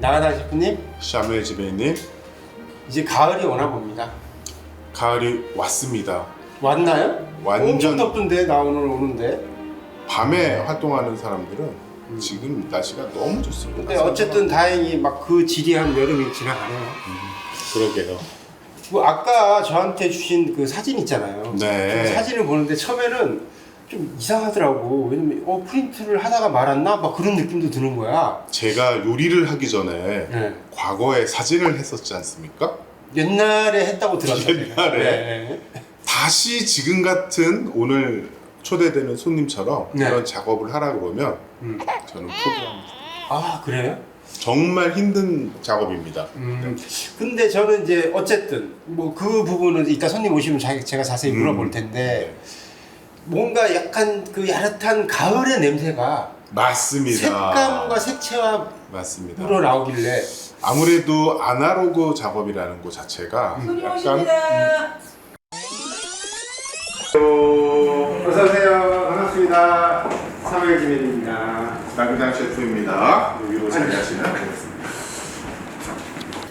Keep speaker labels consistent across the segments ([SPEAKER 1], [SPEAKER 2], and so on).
[SPEAKER 1] 나가다 셰프님,
[SPEAKER 2] 샤멜 지배님,
[SPEAKER 1] 이제 가을이 오나 봅니다.
[SPEAKER 2] 가을이 왔습니다.
[SPEAKER 1] 왔나요?
[SPEAKER 2] 완전-
[SPEAKER 1] 엄청 덥던데 나 오늘 오는데.
[SPEAKER 2] 밤에 활동하는 사람들은 지금 날씨가 너무 좋습니다.
[SPEAKER 1] 근데 어쨌든 다행히 막 그 지리한 여름이 지나가네요.
[SPEAKER 2] 그러게요.
[SPEAKER 1] 뭐 아까 저한테 주신 그 사진 있잖아요.
[SPEAKER 2] 네.
[SPEAKER 1] 그 사진을 보는데 처음에는 좀 이상하더라고. 왜냐면 프린트를 하다가 말았나? 막 그런 느낌도 드는 거야.
[SPEAKER 2] 제가 요리를 하기 전에
[SPEAKER 1] 네.
[SPEAKER 2] 과거에 사진을 했었지 않습니까?
[SPEAKER 1] 옛날에 했다고 들었어요.
[SPEAKER 2] 옛날에?
[SPEAKER 1] 네.
[SPEAKER 2] 다시 지금 같은 오늘 초대되는 손님처럼
[SPEAKER 1] 네.
[SPEAKER 2] 이런 작업을 하라 그러면 저는 포기합니다.
[SPEAKER 1] 아 그래요?
[SPEAKER 2] 정말 힘든 작업입니다.
[SPEAKER 1] 근데 저는 이제 어쨌든 뭐 그 부분은 이따 손님 오시면 제가 자세히 물어볼 텐데 뭔가 약간 그 야릇한 가을의 냄새가
[SPEAKER 2] 맞습니다.
[SPEAKER 1] 색감과 색채와
[SPEAKER 2] 맞습니다.
[SPEAKER 1] 우러나오길래
[SPEAKER 2] 아무래도 아날로그 작업이라는 것 자체가
[SPEAKER 3] 손님
[SPEAKER 2] 약간
[SPEAKER 3] 오십니다.
[SPEAKER 1] 어서오세요. 반갑습니다. 사무엘지맨입니다.
[SPEAKER 2] 나그장 셰프입니다. 여기로 자리하시면 되겠습니다.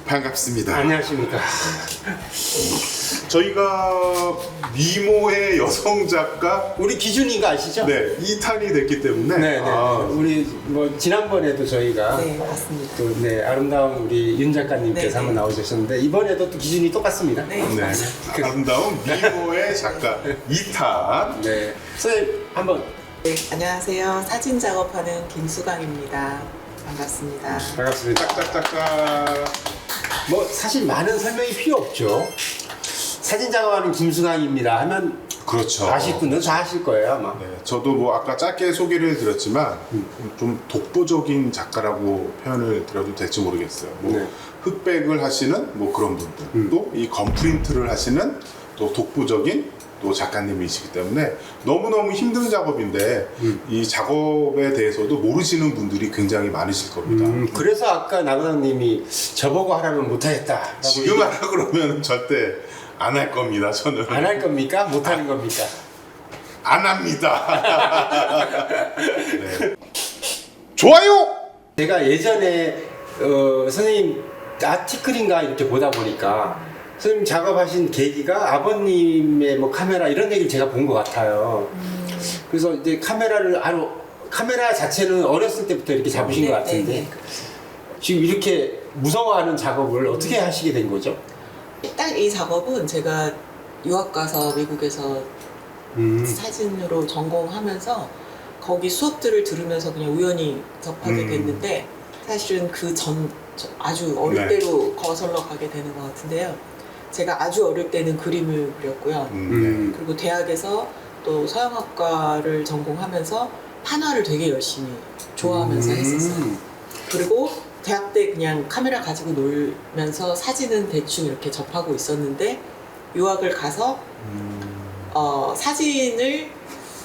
[SPEAKER 2] 반갑습니다.
[SPEAKER 1] 안녕하십니까.
[SPEAKER 2] 저희가 미모의 여성 작가
[SPEAKER 1] 우리 기준이가 아시죠?
[SPEAKER 2] 네 2탄이 됐기 때문에
[SPEAKER 1] 네. 우리 뭐 지난번에도 저희가
[SPEAKER 3] 네, 맞습니다.
[SPEAKER 1] 또 아름다운 우리 윤 작가님께서
[SPEAKER 3] 네,
[SPEAKER 1] 한번
[SPEAKER 3] 네.
[SPEAKER 1] 나오셨는데 이번에도 또 기준이 똑같습니다.
[SPEAKER 3] 네,
[SPEAKER 2] 네,
[SPEAKER 3] 맞아요.
[SPEAKER 2] 아름다운 미모의 작가 2탄.
[SPEAKER 1] 네. 선생님 한번
[SPEAKER 3] 네, 안녕하세요. 사진 작업하는 김수강입니다. 반갑습니다.
[SPEAKER 1] 반갑습니다.
[SPEAKER 2] 짝짝짝짝.
[SPEAKER 1] 뭐 사실 많은 설명이 필요 없죠. 사진 작업하는 김수강입니다 하면
[SPEAKER 2] 그렇죠.
[SPEAKER 1] 아실 분은 다 아실 거예요 아마.
[SPEAKER 2] 네, 저도 뭐 아까 짧게 소개를 드렸지만 좀 독보적인 작가라고 표현을 드려도 될지 모르겠어요. 뭐
[SPEAKER 1] 네.
[SPEAKER 2] 흑백을 하시는 뭐 그런 분들, 또 이 건프린트를 하시는 또 독보적인 또 작가님이시기 때문에 너무너무 힘든 작업인데 이 작업에 대해서도 모르시는 분들이 굉장히 많으실 겁니다.
[SPEAKER 1] 그래서 아까 나그당님이 저보고 하라면 못하겠다.
[SPEAKER 2] 지금 하라 그러면 절대 안 할 겁니다. 저는
[SPEAKER 1] 안 할 겁니까? 못 하는 겁니까?
[SPEAKER 2] 안 합니다. 네. 좋아요.
[SPEAKER 1] 제가 예전에 선생님 아티클인가 이렇게 보다 보니까 선생님 작업하신 계기가 아버님의 뭐 카메라 이런 얘기를 제가 본 것 같아요. 그래서 이제 카메라 자체는 어렸을 때부터 이렇게 잡으신 것 같은데
[SPEAKER 3] 네.
[SPEAKER 1] 지금 이렇게 무서워하는 작업을 어떻게 하시게 된 거죠?
[SPEAKER 3] 딱 이 작업은 제가 유학 가서 미국에서 사진으로 전공하면서 거기 수업들을 들으면서 그냥 우연히 접하게 됐는데 사실은 아주 어릴
[SPEAKER 2] 네.
[SPEAKER 3] 때로 거슬러 가게 되는 것 같은데요. 제가 아주 어릴 때는 그림을 그렸고요. 그리고 대학에서 또 서양학과를 전공하면서 판화를 되게 열심히 좋아하면서 했었어요. 그리고 대학 때 그냥 카메라 가지고 놀면서 사진은 대충 이렇게 접하고 있었는데 유학을 가서 사진을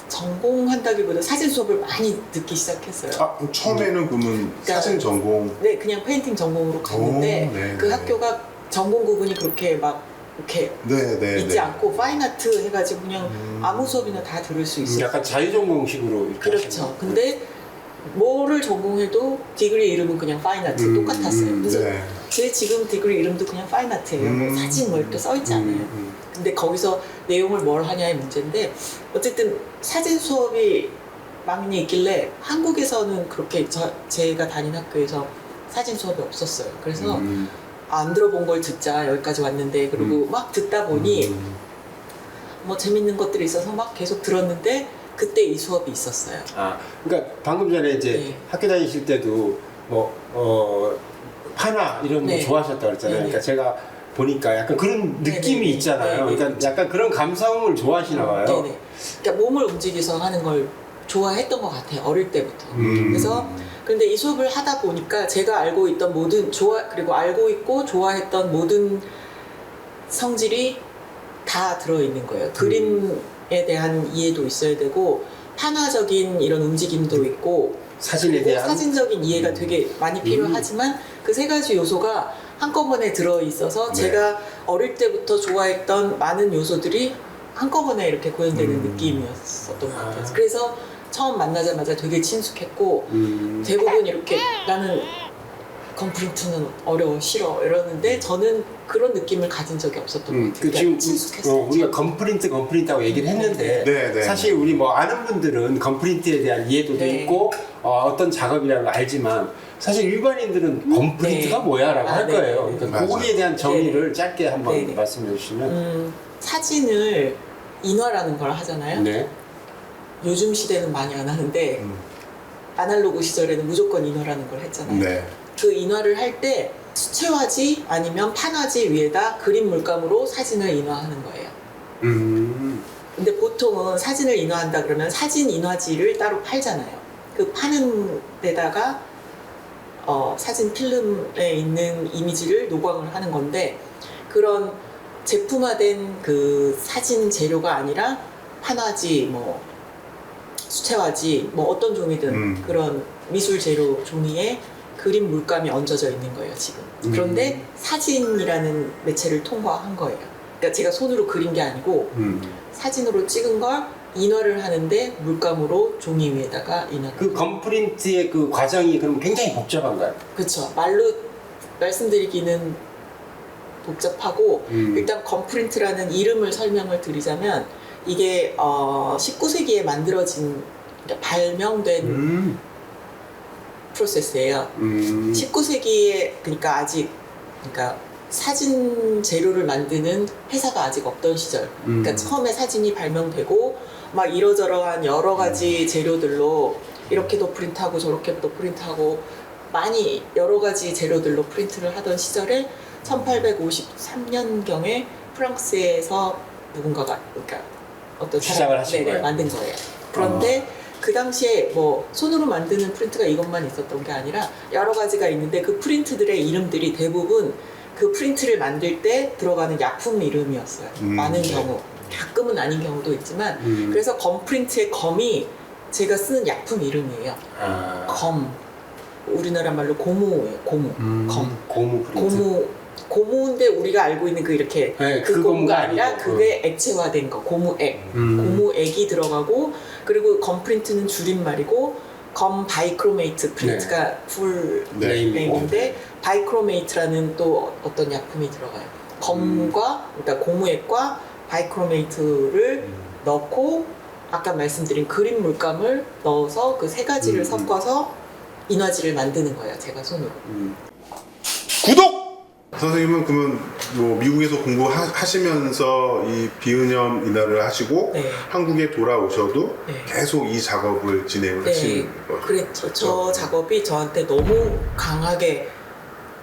[SPEAKER 3] 전공한다기보다 사진 수업을 많이 듣기 시작했어요.
[SPEAKER 2] 아, 처음에는 그러면
[SPEAKER 3] 그러니까
[SPEAKER 2] 사진 전공.
[SPEAKER 3] 네, 그냥 페인팅 전공으로 갔는데
[SPEAKER 2] 오, 네,
[SPEAKER 3] 그
[SPEAKER 2] 네.
[SPEAKER 3] 학교가 전공 구분이 그렇게 막 이렇게
[SPEAKER 2] 네.
[SPEAKER 3] 있지 않고 파인아트 해가지고 그냥 아무 수업이나 다 들을 수 있어요.
[SPEAKER 1] 약간 자유전공식으로 이렇게
[SPEAKER 3] 그렇죠.
[SPEAKER 1] 하시는
[SPEAKER 3] 근데 뭐를 전공해도 디그리 이름은 그냥 파인아트 똑같았어요. 그래서
[SPEAKER 2] 네.
[SPEAKER 3] 제 지금 디그리 이름도 그냥 파인아트예요. 뭐 사진 뭐 이렇게 써있지 않아요. 근데 거기서 내용을 뭘 하냐의 문제인데 어쨌든 사진 수업이 많이 있길래 한국에서는 그렇게 제가 다닌 학교에서 사진 수업이 없었어요. 그래서 안 들어본 걸 듣자 여기까지 왔는데 그리고 막 듣다 보니 뭐 재밌는 것들이 있어서 막 계속 들었는데 그때 이 수업이 있었어요.
[SPEAKER 1] 아, 그러니까 방금 전에 이제
[SPEAKER 3] 네.
[SPEAKER 1] 학교 다니실 때도 판화 이런
[SPEAKER 3] 네.
[SPEAKER 1] 거 좋아하셨다고 그랬잖아요.
[SPEAKER 3] 네, 네.
[SPEAKER 1] 그러니까 제가 보니까 약간 그런
[SPEAKER 3] 네,
[SPEAKER 1] 느낌이
[SPEAKER 3] 네, 네.
[SPEAKER 1] 있잖아요.
[SPEAKER 3] 네, 네.
[SPEAKER 1] 그러니까 약간 그런 감성을 좋아하시나 봐요.
[SPEAKER 3] 네네. 그러니까 몸을 움직여서 하는 걸 좋아했던 것 같아요. 어릴 때부터. 그래서 근데 이 수업을 하다 보니까 제가 알고 있던 그리고 알고 있고 좋아했던 모든 성질이 다 들어있는 거예요. 그림에 대한 이해도 있어야 되고 판화적인 이런 움직임도 있고
[SPEAKER 1] 사진에
[SPEAKER 3] 그리고
[SPEAKER 1] 대한
[SPEAKER 3] 사진적인 이해가 되게 많이 필요하지만 그 세 가지 요소가 한꺼번에 들어있어서
[SPEAKER 2] 네.
[SPEAKER 3] 제가 어릴 때부터 좋아했던 많은 요소들이 한꺼번에 이렇게 구현되는 느낌이었었던 것 같아요. 그래서 처음 만나자마자 되게 친숙했고 대부분 이렇게 나는 건프린트는 어려워 싫어 이러는데 저는 그런 느낌을 가진 적이 없었던 것 같아요.
[SPEAKER 1] 그 지금
[SPEAKER 3] 친숙했어요.
[SPEAKER 1] 우리가 건프린트하고 얘기를 했는데
[SPEAKER 2] 네, 네.
[SPEAKER 1] 사실 우리 뭐 아는 분들은 건프린트에 대한 이해도도
[SPEAKER 3] 네.
[SPEAKER 1] 있고 어떤 작업이라는 걸 알지만 사실 일반인들은 건프린트가
[SPEAKER 3] 네.
[SPEAKER 1] 뭐야라고 할
[SPEAKER 3] 네.
[SPEAKER 1] 거예요.
[SPEAKER 3] 네.
[SPEAKER 1] 그러니까
[SPEAKER 2] 맞아요.
[SPEAKER 1] 거기에 대한 정의를 짧게 한번
[SPEAKER 3] 네.
[SPEAKER 1] 말씀해 주시면.
[SPEAKER 3] 사진을 인화라는 걸 하잖아요.
[SPEAKER 1] 네.
[SPEAKER 3] 요즘 시대는 많이 안 하는데 아날로그 시절에는 무조건 인화라는 걸 했잖아요.
[SPEAKER 2] 네.
[SPEAKER 3] 그 인화를 할 때 수채화지 아니면 판화지 위에다 그림 물감으로 사진을 인화하는 거예요. 근데 보통은 사진을 인화한다 그러면 사진 인화지를 따로 팔잖아요. 그 파는 데다가 사진 필름에 있는 이미지를 녹광을 하는 건데 그런 제품화된 그 사진 재료가 아니라 판화지, 뭐 수채화지, 뭐 어떤 종이든 그런 미술 재료 종이에 그림 물감이 얹어져 있는 거예요 지금. 그런데 사진이라는 매체를 통과한 거예요. 그러니까 제가 손으로 그린 게 아니고 사진으로 찍은 걸 인화를 하는데 물감으로 종이 위에다가 인화.
[SPEAKER 1] 그 건프린트의 그 과정이 그럼 굉장히 복잡한가요?
[SPEAKER 3] 그렇죠. 말로 말씀드리기는 복잡하고 일단 건프린트라는 이름을 설명을 드리자면 이게 19세기에 만들어진 그러니까 발명된 프로세스예요. 19세기에 그러니까 아직 그러니까 사진 재료를 만드는 회사가 아직 없던 시절. 그러니까 처음에 사진이 발명되고 막 이러저러한 여러 가지 재료들로 이렇게도 프린트하고 저렇게도 프린트하고 많이 여러 가지 재료들로 프린트를 하던 시절에 1853년경에 프랑스에서 누군가가 그러니까 어떤
[SPEAKER 1] 시작을 하신
[SPEAKER 3] 네네,
[SPEAKER 1] 거예요.
[SPEAKER 3] 만든 거예요. 그런데 그 당시에 뭐 손으로 만드는 프린트가 이것만 있었던 게 아니라 여러 가지가 있는데 그 프린트들의 이름들이 대부분 그 프린트를 만들 때 들어가는 약품 이름이었어요. 많은
[SPEAKER 2] 네.
[SPEAKER 3] 경우. 가끔은 아닌 경우도 있지만 그래서 검프린트의 검이 제가 쓰는 약품 이름이에요. 검. 우리나라 말로 고무예요. 고무. 검.
[SPEAKER 1] 고무 프린트.
[SPEAKER 3] 고무인데 우리가 알고 있는 그 이렇게
[SPEAKER 1] 네,
[SPEAKER 3] 그
[SPEAKER 1] 그
[SPEAKER 3] 고무가
[SPEAKER 1] 고무가
[SPEAKER 3] 아니라
[SPEAKER 1] 아니고.
[SPEAKER 3] 그게 액체화된 거 고무액. 고무액이 들어가고 그리고 검프린트는 줄임말이고 검 바이크로메이트 프린트가 풀
[SPEAKER 2] 네.
[SPEAKER 3] 네임인데 바이크로메이트라는 또 어떤 약품이 들어가요. 검과 그러니까 고무액과 바이크로메이트를 넣고 아까 말씀드린 그림 물감을 넣어서 그 세 가지를 섞어서 인화지를 만드는 거예요. 제가 손으로.
[SPEAKER 2] 구독! 선생님은 그러면 뭐 미국에서 공부하시면서 이 비은염 인화를 하시고
[SPEAKER 3] 네.
[SPEAKER 2] 한국에 돌아오셔도
[SPEAKER 3] 네.
[SPEAKER 2] 계속 이 작업을 진행을
[SPEAKER 3] 네,
[SPEAKER 2] 하시는 거예요.
[SPEAKER 3] 그랬죠. 저 작업이 저한테 너무 강하게,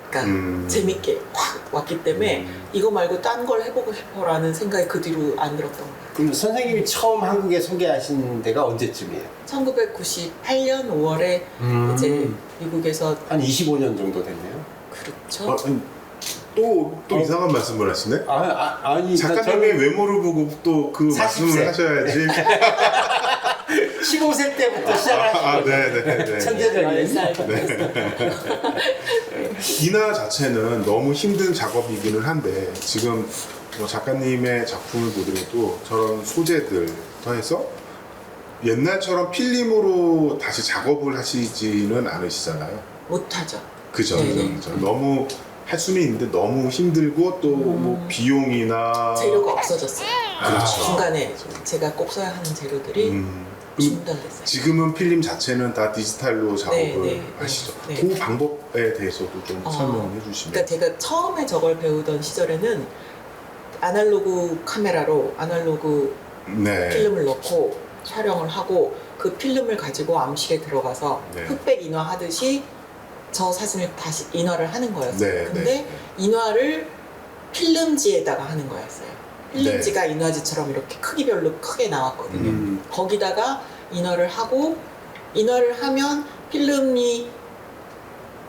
[SPEAKER 3] 그러니까 재밌게 확 왔기 때문에 이거 말고 딴 걸 해보고 싶어라는 생각이 그 뒤로 안 들었던 거예요.
[SPEAKER 1] 그럼 선생님이 처음 한국에 소개하신 데가 언제쯤이에요?
[SPEAKER 3] 1998년 5월에 이제 미국에서
[SPEAKER 1] 한 25년 정도 됐네요.
[SPEAKER 3] 그렇죠.
[SPEAKER 2] 또 이상한 말씀을 하시네?
[SPEAKER 1] 아니
[SPEAKER 2] 작가님의 외모를 보고 또 그
[SPEAKER 1] 40세.
[SPEAKER 2] 말씀을 하셔야지.
[SPEAKER 1] 15세 때부터 시작하신 거죠.
[SPEAKER 2] 네네네.
[SPEAKER 1] 천재적인.
[SPEAKER 2] 인화 자체는 너무 힘든 작업이기는 한데 지금 뭐 작가님의 작품을 보더라도 저런 소재들 더해서 옛날처럼 필름으로 다시 작업을 하시지는 않으시잖아요.
[SPEAKER 3] 못하죠.
[SPEAKER 2] 그죠?
[SPEAKER 3] 네네.
[SPEAKER 2] 그죠? 너무 할 수는 있는데 너무 힘들고 또 뭐 비용이나
[SPEAKER 3] 재료가 없어졌어요.
[SPEAKER 2] 그렇죠.
[SPEAKER 3] 중간에 제가 꼭 써야 하는 재료들이
[SPEAKER 2] 그럼
[SPEAKER 3] 중단됐어요.
[SPEAKER 2] 지금은 필름 자체는 다 디지털로 작업을
[SPEAKER 3] 네,
[SPEAKER 2] 하시죠.
[SPEAKER 3] 네.
[SPEAKER 2] 그 방법에 대해서도 좀 설명해 주시면.
[SPEAKER 3] 그러니까 제가 처음에 저걸 배우던 시절에는 아날로그 카메라로 아날로그
[SPEAKER 2] 네.
[SPEAKER 3] 필름을 넣고 촬영을 하고 그 필름을 가지고 암실에 들어가서
[SPEAKER 2] 네.
[SPEAKER 3] 흑백 인화 하듯이 저 사진을 다시 인화를 하는 거였어요.
[SPEAKER 2] 네,
[SPEAKER 3] 근데
[SPEAKER 2] 네.
[SPEAKER 3] 인화를 필름지에다가 하는 거였어요. 필름지가 인화지처럼 이렇게 크기별로 크게 나왔거든요. 거기다가 인화를 하고 인화를 하면 필름이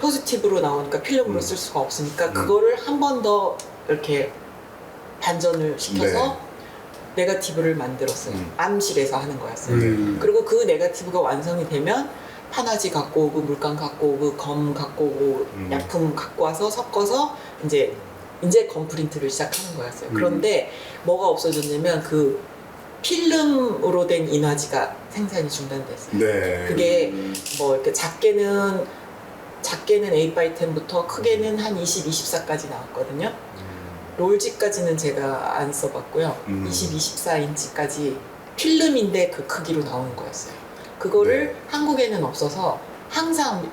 [SPEAKER 3] 포지티브로 나오니까 필름으로 쓸 수가 없으니까 그거를 한 번 더 이렇게 반전을 시켜서 네거티브를 만들었어요. 암실에서 하는 거였어요. 그리고 그 네거티브가 완성이 되면 판화지 갖고 오고 물감 갖고 오고 검 갖고 오고 약품 갖고 와서 섞어서 이제 검프린트를 시작하는 거였어요. 그런데 뭐가 없어졌냐면 그 필름으로 된 인화지가 생산이 중단됐어요.
[SPEAKER 2] 네.
[SPEAKER 3] 그게 뭐 이렇게 작게는 작게는 8x10부터 크게는 한 20, 24까지 나왔거든요. 롤지까지는 제가 안 써봤고요. 20, 24인치까지 필름인데 그 크기로 나오는 거였어요. 그거를
[SPEAKER 2] 네.
[SPEAKER 3] 한국에는 없어서 항상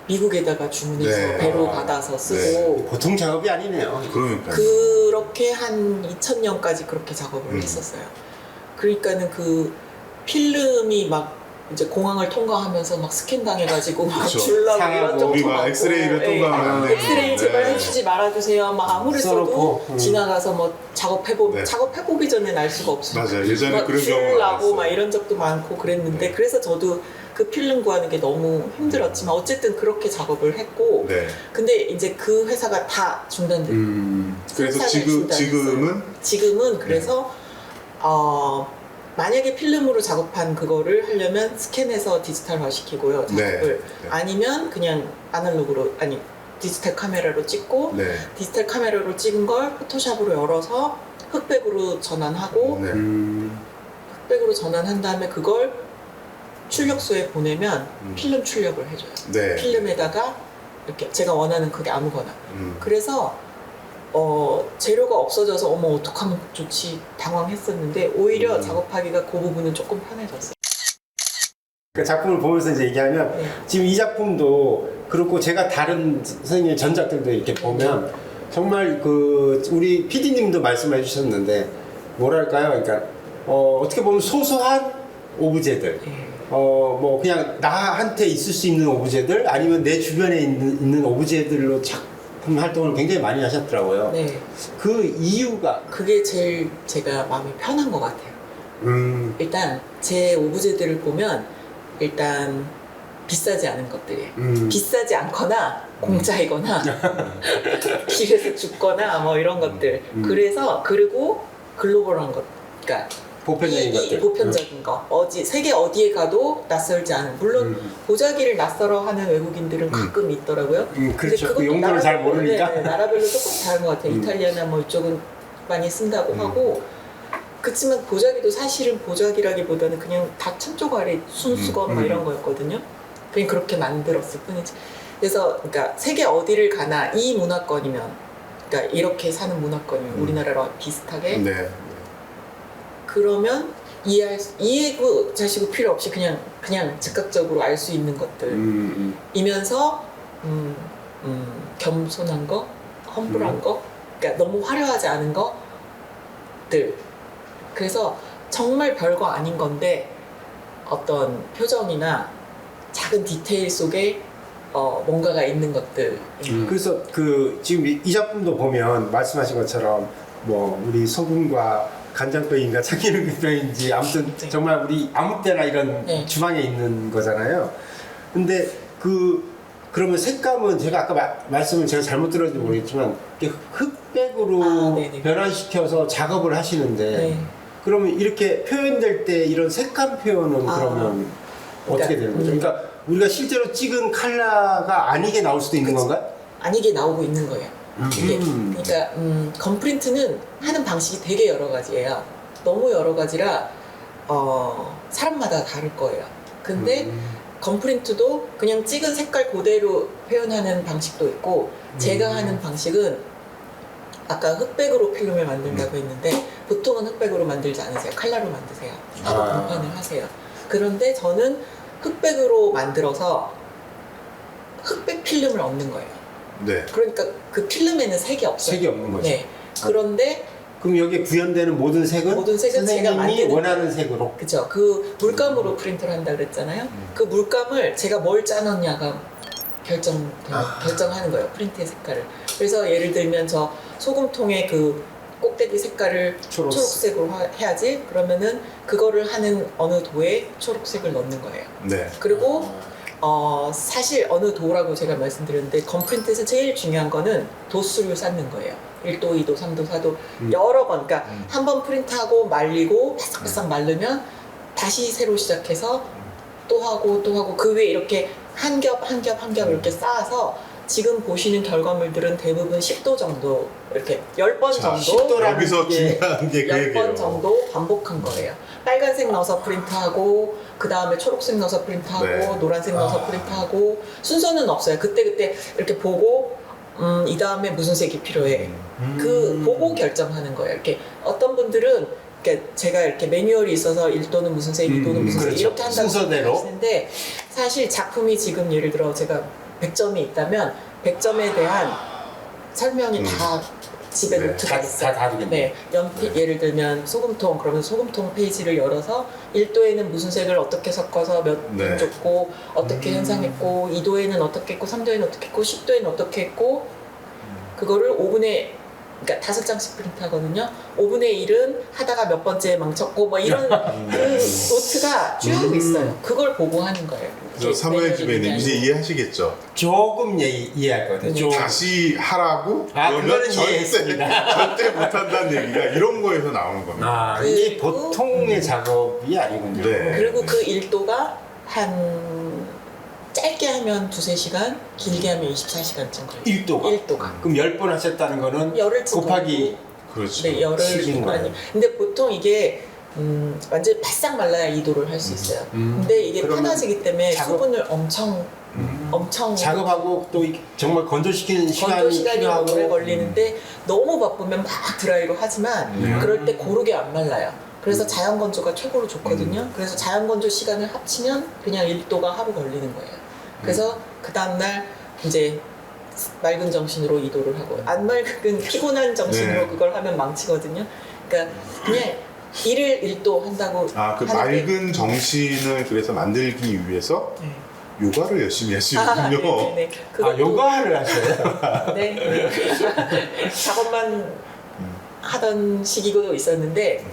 [SPEAKER 3] 미국에다가 주문해서
[SPEAKER 2] 네.
[SPEAKER 3] 배로
[SPEAKER 2] 아,
[SPEAKER 3] 받아서 쓰고
[SPEAKER 1] 보통 작업이 아니네요.
[SPEAKER 2] 그러니까.
[SPEAKER 3] 그렇게 한 2000년까지 그렇게 작업을 했었어요. 그러니까는 그 필름이 막 이제 공항을 통과하면서 막 스캔 당해가지고 막
[SPEAKER 2] 그쵸.
[SPEAKER 3] 줄라고
[SPEAKER 1] 상하고
[SPEAKER 3] 이런 적도
[SPEAKER 2] 우리가
[SPEAKER 3] 많고.
[SPEAKER 2] 엑스레이를
[SPEAKER 3] 예.
[SPEAKER 2] 통과하면 안 되고.
[SPEAKER 3] 엑스레이 제발
[SPEAKER 2] 네.
[SPEAKER 3] 해주지 말아주세요. 막 아무리 써도
[SPEAKER 1] 써놓고,
[SPEAKER 3] 지나가서 뭐
[SPEAKER 2] 네.
[SPEAKER 3] 작업해보기 전에 알 수가 없어요.
[SPEAKER 2] 맞아요. 예전에
[SPEAKER 3] 막
[SPEAKER 2] 그런
[SPEAKER 3] 줄
[SPEAKER 2] 경우가
[SPEAKER 3] 나고
[SPEAKER 2] 많았어요.
[SPEAKER 3] 막 이런 적도 많고 그랬는데
[SPEAKER 2] 네.
[SPEAKER 3] 그래서 저도 그 필름 구하는 게 너무 힘들었지만 어쨌든 그렇게 작업을 했고
[SPEAKER 2] 네.
[SPEAKER 3] 근데 이제 그 회사가 다 중단됐어요.
[SPEAKER 2] 그래서
[SPEAKER 3] 생산을 지금은
[SPEAKER 2] 네.
[SPEAKER 3] 그래서 만약에 필름으로 작업한 그거를 하려면 스캔해서 디지털화 시키고요 작업을
[SPEAKER 2] 네.
[SPEAKER 3] 아니면 그냥 아날로그로 디지털 카메라로 찍고
[SPEAKER 2] 네.
[SPEAKER 3] 디지털 카메라로 찍은 걸 포토샵으로 열어서 흑백으로 전환하고
[SPEAKER 2] 네.
[SPEAKER 3] 흑백으로 전환한 다음에 그걸 출력소에 보내면 필름 출력을 해줘요.
[SPEAKER 2] 네.
[SPEAKER 3] 필름에다가 이렇게 제가 원하는 그게 아무거나
[SPEAKER 2] 음.
[SPEAKER 3] 그래서 재료가 없어져서 어머 어떡하면 좋지 당황했었는데 오히려 작업하기가 그 부분은 조금 편해졌어요.
[SPEAKER 1] 그 작품을 보면서 이제 얘기하면
[SPEAKER 3] 네.
[SPEAKER 1] 지금 이 작품도 그렇고 제가 다른 선생님의 전작들도 이렇게 보면 정말 그 우리 PD님도 말씀해 주셨는데 뭐랄까요? 그러니까 어떻게 보면 소소한 오브제들
[SPEAKER 3] 네.
[SPEAKER 1] 뭐 그냥 나한테 있을 수 있는 오브제들 아니면 내 주변에 있는 오브제들로 작품 활동을 굉장히 많이 하셨더라고요.
[SPEAKER 3] 네.
[SPEAKER 1] 그 이유가
[SPEAKER 3] 그게 제일 제가 마음이 편한 것 같아요. 일단 제 오브제들을 보면 일단 비싸지 않은 것들이에요. 비싸지 않거나 공짜이거나 길에서 죽거나 뭐 이런 것들. 그리고 글로벌한 것. 그러니까
[SPEAKER 1] 보편적인 것들.
[SPEAKER 3] 보편적인 거. 세계 어디에 가도 낯설지 않은. 물론 보자기를 낯설어 하는 외국인들은 가끔 있더라고요.
[SPEAKER 1] 그렇죠.
[SPEAKER 3] 근데
[SPEAKER 1] 그 용도를 잘 모르니까.
[SPEAKER 3] 네, 나라별로 조금 다른 것 같아요. 이탈리아나 뭐 이쪽은 많이 쓴다고 하고. 그렇지만 보자기도 사실은 보자기라기보다는 그냥 다 천조가리 순수건 막 이런 거였거든요. 그냥 그렇게 만들었을 뿐이지. 그래서 그러니까 세계 어디를 가나 이 문화권이면 그러니까 이렇게 사는 문화권이면 우리나라랑 비슷하게
[SPEAKER 2] 네.
[SPEAKER 3] 그러면 이해고 자시고 필요 없이 그냥 즉각적으로 알 수 있는 것들이면서 겸손한 거, 험블한 거, 그러니까 너무 화려하지 않은 것들. 그래서 정말 별거 아닌 건데 어떤 표정이나 작은 디테일 속에 뭔가가 있는 것들.
[SPEAKER 1] 그래서 지금 이 작품도 보면 말씀하신 것처럼 뭐 우리 소금과 간장병인가 참기름병인지 아무튼
[SPEAKER 3] 네.
[SPEAKER 1] 정말 우리 아무 때나 이런
[SPEAKER 3] 네.
[SPEAKER 1] 주방에 있는 거잖아요. 근데 그러면 색감은 제가 아까 말씀을 제가 잘못 들었는지 모르겠지만 이렇게 흑백으로
[SPEAKER 3] 네네.
[SPEAKER 1] 변환시켜서 작업을 하시는데
[SPEAKER 3] 네.
[SPEAKER 1] 그러면 이렇게 표현될 때 이런 색감 표현은 그러면 어떻게 되는 거죠? 그러니까 우리가 실제로 찍은 컬러가 아니게 나올 수도 있는 건가요?
[SPEAKER 3] 아니게 나오고 있는 거예요. 이게. 그러니까 건프린트는 하는 방식이 되게 여러 가지예요. 너무 여러 가지라 사람마다 다를 거예요. 근데 건프린트도 그냥 찍은 색깔 그대로 표현하는 방식도 있고 제가 하는 방식은 아까 흑백으로 필름을 만든다고 했는데 보통은 흑백으로 만들지 않으세요. 컬러로 만드세요. 분판을 하세요. 그런데 저는 흑백으로 만들어서 흑백 필름을 얻는 거예요.
[SPEAKER 2] 네.
[SPEAKER 3] 그러니까 그 필름에는 색이 없어요.
[SPEAKER 1] 색이 없는 거죠.
[SPEAKER 3] 네. 그런데
[SPEAKER 1] 그럼 여기에 구현되는 모든 색은
[SPEAKER 3] 제가
[SPEAKER 1] 선생님이
[SPEAKER 3] 만드는
[SPEAKER 1] 원하는 색으로
[SPEAKER 3] 그죠. 그 물감으로 프린트를 한다 그랬잖아요. 그 물감을 제가 뭘 짜놓냐가 결정하는 거예요. 프린트의 색깔을. 그래서 예를 들면 저 소금통에 그 꼭대기 색깔을 초록색으로 해야지. 그러면은 그거를 하는 어느 도에 초록색을 넣는 거예요.
[SPEAKER 2] 네.
[SPEAKER 3] 그리고 사실 어느 도라고 제가 말씀드렸는데 건프린트에서 제일 중요한 거는 도수를 쌓는 거예요. 1도, 2도, 3도, 4도 여러 번. 그러니까 한 번 프린트하고 말리고 바싹바싹 마르면 다시 새로 시작해서 또 하고 그 위에 이렇게 한 겹 이렇게 쌓아서 지금 보시는 결과물들은 대부분 10도 정도 이렇게 10번
[SPEAKER 2] 자,
[SPEAKER 3] 정도
[SPEAKER 1] 10도라는
[SPEAKER 2] 여기서
[SPEAKER 1] 게
[SPEAKER 2] 중요한 게 그
[SPEAKER 3] 10번
[SPEAKER 2] 얘기예요.
[SPEAKER 3] 정도 반복한 거예요. 빨간색 넣어서 프린트하고 그 다음에 초록색 넣어서 프린트하고
[SPEAKER 2] 네.
[SPEAKER 3] 노란색 넣어서 프린트하고 순서는 없어요. 그때 이렇게 보고 이 다음에 무슨 색이 필요해. 그 보고 결정하는 거예요. 이렇게 어떤 분들은 이렇게 제가 이렇게 매뉴얼이 있어서 1도는 무슨 색, 2도는 무슨 색
[SPEAKER 1] 그렇죠.
[SPEAKER 3] 이렇게 한다고
[SPEAKER 1] 순서대로.
[SPEAKER 3] 생각하시는데 사실 작품이 지금 예를 들어 제가 100점이 있다면 100점에 대한 설명이 다 집에
[SPEAKER 2] 네.
[SPEAKER 3] 노트가
[SPEAKER 1] 다
[SPEAKER 3] 있어요.
[SPEAKER 1] 다르겠네.
[SPEAKER 3] 네. 예를 들면 소금통 그러면 소금통 페이지를 열어서 1도에는 무슨 색을 어떻게 섞어서 몇 분
[SPEAKER 2] 네.
[SPEAKER 3] 줬고 어떻게 현상했고 2도에는 어떻게 했고 3도에는 어떻게 했고 10도에는 어떻게 했고 그거를 5분의 그러니까 5장씩 프린트하거든요. 5분의 1은 하다가 몇 번째 망쳤고 뭐 이런 그 노트가 쭉 있어요. 그걸 보고 하는 거예요.
[SPEAKER 2] 그래서 사무엘 기배님 이제 이해하시겠죠?
[SPEAKER 1] 조금 이해할 것 같아요. 좀.
[SPEAKER 2] 다시 하라고? 그러면
[SPEAKER 1] 그거는 이해했습니다.
[SPEAKER 2] 절대 못한다는 얘기가 이런 거에서 나오는 겁니다.
[SPEAKER 1] 아, 이게
[SPEAKER 3] 그리고-
[SPEAKER 1] 보통의 작업이 아니군요.
[SPEAKER 2] 네.
[SPEAKER 3] 그리고 그 1도가 한 짧게 하면 2-3시간, 길게 하면 24시간쯤 걸려요.
[SPEAKER 1] 1도가.
[SPEAKER 3] 1도가.
[SPEAKER 1] 그럼 10번 하셨다는 거는
[SPEAKER 3] 열흘
[SPEAKER 1] 곱하기
[SPEAKER 2] 그렇죠.
[SPEAKER 3] 네, 열흘
[SPEAKER 1] 식인 거예요.
[SPEAKER 3] 아니. 근데 보통 이게 완전 바싹 말라야 2도를 할 수 있어요. 근데 이게
[SPEAKER 1] 그러면
[SPEAKER 3] 편해지기 때문에
[SPEAKER 1] 작업-
[SPEAKER 3] 수분을 엄청
[SPEAKER 1] 작업하고 또 정말 건조시키는 시간이
[SPEAKER 3] 건조 시간이
[SPEAKER 1] 필요하고
[SPEAKER 3] 오래 걸리는데 너무 바쁘면 막 드라이로 하지만 그럴 때 고르게 안 말라요. 그래서 자연 건조가 최고로 좋거든요. 그래서 자연 건조 시간을 합치면 그냥 1도가 하루 걸리는 거예요. 그래서 그 다음날 이제 맑은 정신으로 2도를 하고 안 맑은 피곤한 정신으로
[SPEAKER 2] 네.
[SPEAKER 3] 그걸 하면 망치거든요. 그러니까 그냥 일을 1도 한다고
[SPEAKER 2] 그
[SPEAKER 3] 하는데
[SPEAKER 2] 맑은 정신을 그래서 만들기 위해서
[SPEAKER 3] 네.
[SPEAKER 2] 요가를 열심히 하시는군요.
[SPEAKER 3] 네네네.
[SPEAKER 1] 아,
[SPEAKER 3] 그것도-
[SPEAKER 1] 요가를 하셔요?
[SPEAKER 3] 네. 작업만 하던 시기도 있었는데,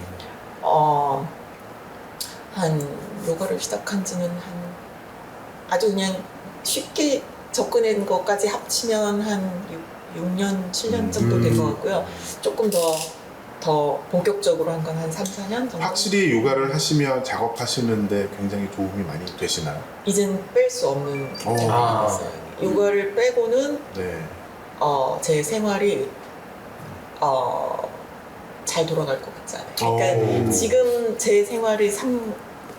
[SPEAKER 3] 한 요가를 시작한 지는 아주 그냥 쉽게 접근한 것까지 합치면 한 6년, 7년 정도 된 것 같고요. 조금 더 본격적으로 한 건 한 3-4년 정도?
[SPEAKER 2] 확실히 요가를 하시면 작업하시는데 굉장히 도움이 많이 되시나요?
[SPEAKER 3] 이젠 뺄 수 없는
[SPEAKER 2] 어.
[SPEAKER 3] 부분이
[SPEAKER 1] 아.
[SPEAKER 3] 있어요. 요가를 빼고는
[SPEAKER 2] 네.
[SPEAKER 3] 제 생활이 잘 돌아갈 것 같지 않아요. 그러니까
[SPEAKER 2] 오.
[SPEAKER 3] 지금 제 생활이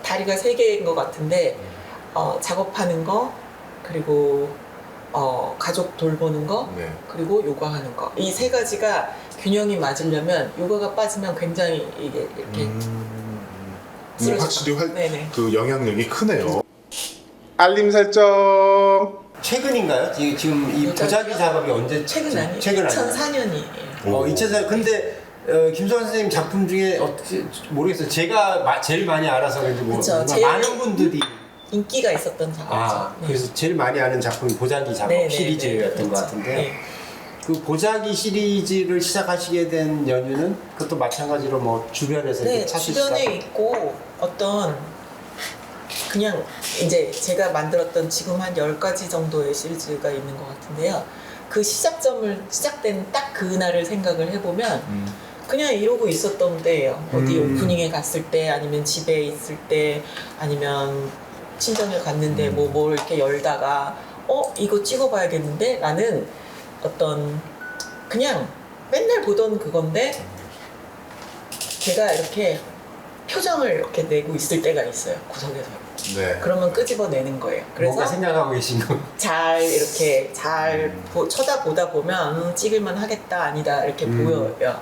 [SPEAKER 3] 다리가 3개인 것 같은데 작업하는 거 그리고 가족 돌보는 거
[SPEAKER 2] 네.
[SPEAKER 3] 그리고 요가하는 거 이 3가지가 균형이 맞으려면 요가가 빠지면 굉장히 이게 이렇게 쓰러질
[SPEAKER 2] 확실히
[SPEAKER 3] 것 같아요. 네네.
[SPEAKER 2] 그 영향력이 크네요. 알림 설정.
[SPEAKER 1] 최근인가요? 지금 이 보자기 작업이 언제?
[SPEAKER 3] 최근 아니에요.
[SPEAKER 1] 최근 아니에요?
[SPEAKER 3] 2004년이에요.
[SPEAKER 1] 2004년. 근데 김소환 선생님 작품 중에 어떻게 모르겠어요. 제가 제일 많이 알아서 그런지
[SPEAKER 3] 그쵸, 제일-
[SPEAKER 1] 많은 분들이
[SPEAKER 3] 인기가 있었던 작업이죠. 네.
[SPEAKER 1] 그래서 제일 많이 아는 작품이 보자기 작업
[SPEAKER 3] 네, 네,
[SPEAKER 1] 시리즈였던
[SPEAKER 3] 네,
[SPEAKER 1] 것
[SPEAKER 3] 그렇죠.
[SPEAKER 1] 같은데
[SPEAKER 3] 네.
[SPEAKER 1] 그 보자기 시리즈를 시작하시게 된 연유는 그것도 마찬가지로 뭐 주변에서
[SPEAKER 3] 네,
[SPEAKER 1] 이렇게 찾으시다.
[SPEAKER 3] 주변에 있고 어떤 그냥 이제 제가 만들었던 지금 한 10가지 정도의 시리즈가 있는 것 같은데요. 그 시작된 딱 그날을 생각을 해보면 그냥 이러고 있었던 때예요. 어디 오프닝에 갔을 때 아니면 집에 있을 때 아니면 친정에 갔는데 뭘 이렇게 열다가 이거 찍어봐야겠는데 라는 어떤 그냥 맨날 보던 그건데 제가 이렇게 표정을 이렇게 내고 있을 때가 있어요. 구석에서.
[SPEAKER 2] 네.
[SPEAKER 3] 그러면 끄집어내는 거예요. 그래서
[SPEAKER 1] 뭔가 생각하고 계신 거.
[SPEAKER 3] 잘 이렇게 잘 쳐다보다 보면 찍을만 하겠다 아니다 이렇게 보여요.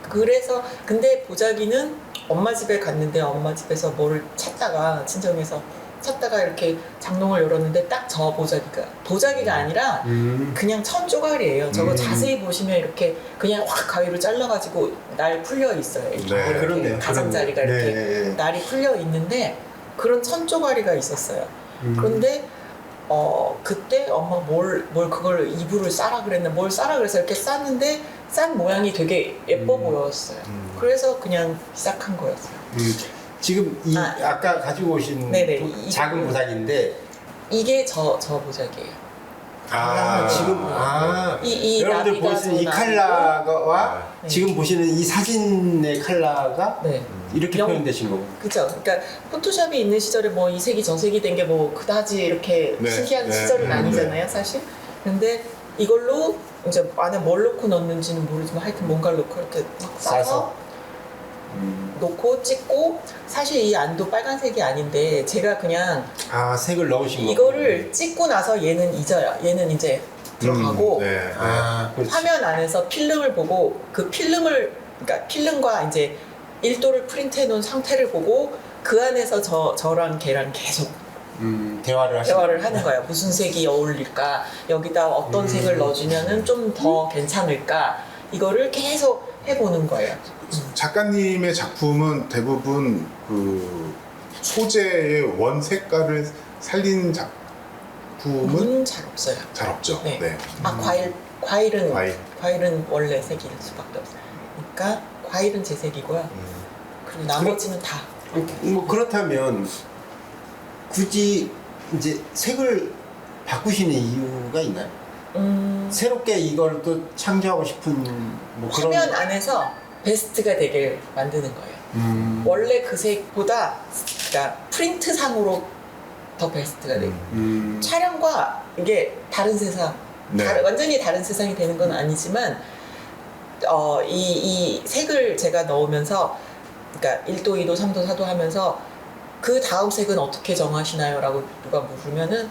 [SPEAKER 3] 그래서 근데 보자기는 엄마 집에 갔는데 엄마 집에서 뭐를 찾다가 친정에서 찾다가 이렇게 장롱을 열었는데 딱 저 보자기가 아니라 그냥 천 조각이에요. 저거 자세히 보시면 이렇게 그냥 확 가위로 잘라가지고 날 풀려 있어요. 이렇게
[SPEAKER 2] 네,
[SPEAKER 3] 이렇게
[SPEAKER 1] 그렇네요.
[SPEAKER 3] 가장자리가
[SPEAKER 1] 그렇네요.
[SPEAKER 3] 이렇게
[SPEAKER 1] 네, 네.
[SPEAKER 3] 날이 풀려 있는데 그런 천 조각이가 있었어요. 그런데 그때 엄마 뭘 그걸 이불을 싸라 그랬나 뭘 싸라 그래서 이렇게 쌌는데 싼 모양이 되게 예뻐 보였어요. 그래서 그냥 시작한 거였어요.
[SPEAKER 1] 지금 아까 가지고 오신
[SPEAKER 3] 네네.
[SPEAKER 1] 작은 보자기인데
[SPEAKER 3] 이게 저 보자기예요.
[SPEAKER 1] 지금
[SPEAKER 3] 이
[SPEAKER 1] 여러분들
[SPEAKER 3] 나비가
[SPEAKER 1] 보시는 이
[SPEAKER 3] 저
[SPEAKER 1] 컬러와
[SPEAKER 3] 네.
[SPEAKER 1] 지금 보시는 이 사진의 컬러가
[SPEAKER 3] 네.
[SPEAKER 1] 이렇게 표현되신 거고.
[SPEAKER 3] 그죠. 그러니까 포토샵이 있는 시절에 뭐 이 색이 저 색이 된 게 뭐 그다지 이렇게
[SPEAKER 2] 네.
[SPEAKER 3] 신기한
[SPEAKER 2] 네.
[SPEAKER 3] 시절은
[SPEAKER 2] 네.
[SPEAKER 3] 아니잖아요, 사실. 근데 이걸로 이제 안에 뭘 넣고 넣는지는 모르지만 하여튼 뭔가를 넣고 이렇게 막 싸서 놓고 찍고, 사실 이 안도 빨간색이 아닌데 제가 그냥
[SPEAKER 1] 아, 색을 넣으신 거.
[SPEAKER 3] 이거를 찍고 나서 얘는 잊어요. 얘는 이제 들어가고
[SPEAKER 2] 네, 네.
[SPEAKER 1] 아, 그렇지.
[SPEAKER 3] 화면 안에서 필름을 보고 그 필름을, 그러니까 필름과 이제 1도를 프린트해 놓은 상태를 보고 그 안에서 저랑 걔랑 계속
[SPEAKER 1] 대화를
[SPEAKER 3] 하는 거예요. 무슨 색이 어울릴까? 여기다 어떤 색을 넣어주면은 좀 더 괜찮을까? 이거를 계속 해보는 거예요.
[SPEAKER 2] 작가님의 작품은 대부분 그 소재의 원 색깔을 살린 작품은
[SPEAKER 3] 잘 없어요.
[SPEAKER 2] 잘 없죠.
[SPEAKER 3] 네.
[SPEAKER 2] 네.
[SPEAKER 3] 아, 과일은
[SPEAKER 2] 과일.
[SPEAKER 3] 원래 색일 수밖에 없어요. 그러니까 과일은 제 색이고요. 그리고 나머지는 다.
[SPEAKER 1] 뭐 그렇다면 굳이 이제 색을 바꾸시는 이유가 있나요? 새롭게 이걸 또 창조하고 싶은 뭐 그런
[SPEAKER 3] 화면 안에서 베스트가 되길 만드는 거예요. 원래 그 색보다, 그러니까 프린트상으로 더 베스트가 되고, 촬영과 이게 다른 세상,
[SPEAKER 2] 네.
[SPEAKER 3] 완전히 다른 세상이 되는 건 아니지만, 이 색을 제가 넣으면서, 그러니까 1도, 2도, 3도, 4도 하면서 그 다음 색은 어떻게 정하시나요? 라고 누가 물으면은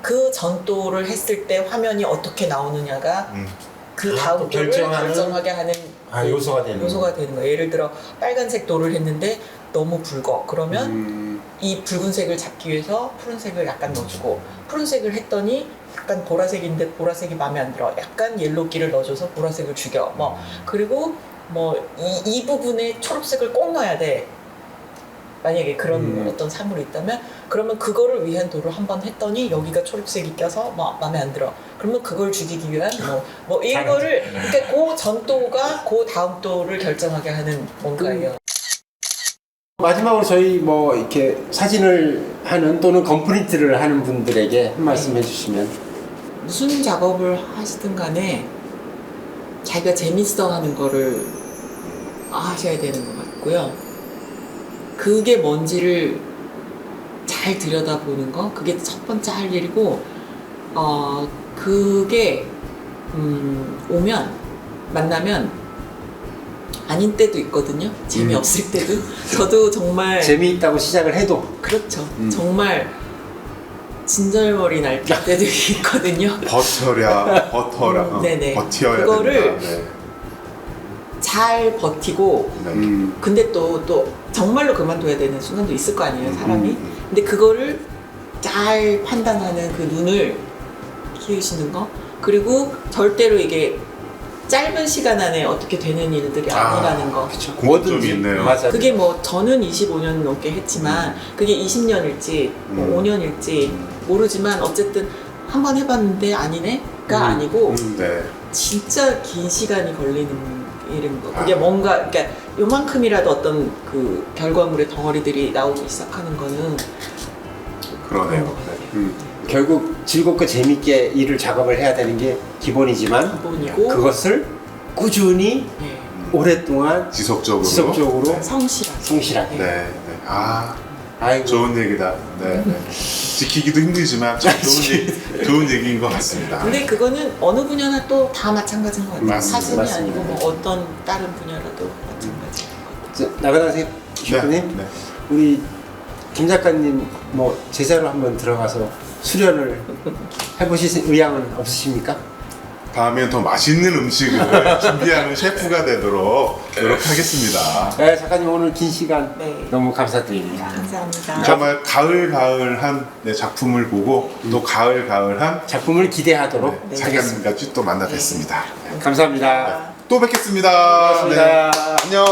[SPEAKER 3] 그 전도를 했을 때 화면이 어떻게 나오느냐가 그 다음 도를 결정하게 하는
[SPEAKER 1] 요소가 되는
[SPEAKER 3] 거예요. 예를 들어 빨간색 도를 했는데 너무 붉어. 그러면 이 붉은색을 잡기 위해서 푸른색을 약간 넣어주고, 푸른색을 했더니 약간 보라색인데 보라색이 마음에 안 들어. 약간 옐로기를 넣어줘서 보라색을 죽여. 그리고 이 부분에 초록색을 꼭 넣어야 돼. 만약에 그런 어떤 사물이 있다면, 그러면 그거를 위한 도를 한번 했더니 여기가 초록색이 껴서 마음에 안 들어. 그러면 그걸 죽이기 위한 이거를, 그러니까 그 전도가 그 다음 도를 결정하게 하는 뭔가예요.
[SPEAKER 1] 마지막으로 저희 뭐 이렇게 사진을 하는 또는 건프린트를 하는 분들에게 한 말씀 해주시면.
[SPEAKER 3] 무슨 작업을 하시든 간에 자기가 재밌어 하는 거를 하셔야 되는 것 같고요. 그게 뭔지를 잘 들여다보는 거, 그게 첫 번째 할 일이고, 그게 만나면 아닌 때도 있거든요. 재미없을 때도. 저도 정말
[SPEAKER 1] 재미있다고 시작을 해도
[SPEAKER 3] 그렇죠. 정말 진절머리 날 때도 있거든요.
[SPEAKER 2] 버텨야
[SPEAKER 3] 네네.
[SPEAKER 2] 버텨야
[SPEAKER 3] 그거를
[SPEAKER 2] 된다. 네.
[SPEAKER 3] 잘 버티고, 근데 또 정말로 그만둬야 되는 순간도 있을 거 아니에요, 사람이. 근데 그거를 잘 판단하는 그 눈을 키우시는 거, 그리고 절대로 이게 짧은 시간 안에 어떻게 되는 일들이 아니라는 거.
[SPEAKER 1] 그렇죠.
[SPEAKER 2] 뭐든지 있네요.
[SPEAKER 1] 맞아요.
[SPEAKER 3] 그게 저는 25년 넘게 했지만 그게 20년일지 5년일지 모르지만 어쨌든 한 번 해봤는데 아니네가 아니고
[SPEAKER 2] 네.
[SPEAKER 3] 진짜 긴 시간이 걸리는 일인 거. 그게 뭔가, 그러니까 요만큼이라도 어떤 그 결과물의 덩어리들이 나오기 시작하는 거는 그런
[SPEAKER 2] 그러네요.
[SPEAKER 3] 것 같아요.
[SPEAKER 1] 결국 즐겁고 재밌게 일을 작업을 해야 되는 게 기본이지만
[SPEAKER 3] 기본이고,
[SPEAKER 1] 그것을 꾸준히
[SPEAKER 3] 네.
[SPEAKER 1] 오랫동안
[SPEAKER 2] 지속적으로
[SPEAKER 1] 성실하게.
[SPEAKER 2] 네.
[SPEAKER 1] 아이고.
[SPEAKER 2] 좋은 얘기다. 네. 지키기도 힘들지만 참 좋은 얘기인 것 같습니다.
[SPEAKER 3] 근데 그거는 어느 분야나 또 다 마찬가지인 것 같아요.
[SPEAKER 2] 맞습니다.
[SPEAKER 3] 사진이
[SPEAKER 1] 맞습니다.
[SPEAKER 3] 아니고 어떤 다른 분야라도 마찬가지인 것 같아요.
[SPEAKER 1] 나가당 셰프님,
[SPEAKER 2] 네.
[SPEAKER 1] 우리 김 작가님 제자로 한번 들어가서 수련을 해보실 의향은 없으십니까?
[SPEAKER 2] 다음엔 더 맛있는 음식을 준비하는 셰프가 되도록 노력하겠습니다.
[SPEAKER 1] 네, 작가님 오늘 긴 시간
[SPEAKER 3] 네.
[SPEAKER 1] 너무 감사드립니다.
[SPEAKER 3] 감사합니다.
[SPEAKER 2] 정말 가을한 작품을 보고 또 가을한
[SPEAKER 1] 작품을 기대하도록
[SPEAKER 3] 네.
[SPEAKER 1] 하겠습니다.
[SPEAKER 2] 작가님까지 또 만나 뵙습니다.
[SPEAKER 1] 감사합니다.
[SPEAKER 2] 또 뵙겠습니다.
[SPEAKER 1] 고맙습니다.
[SPEAKER 2] 네. 안녕.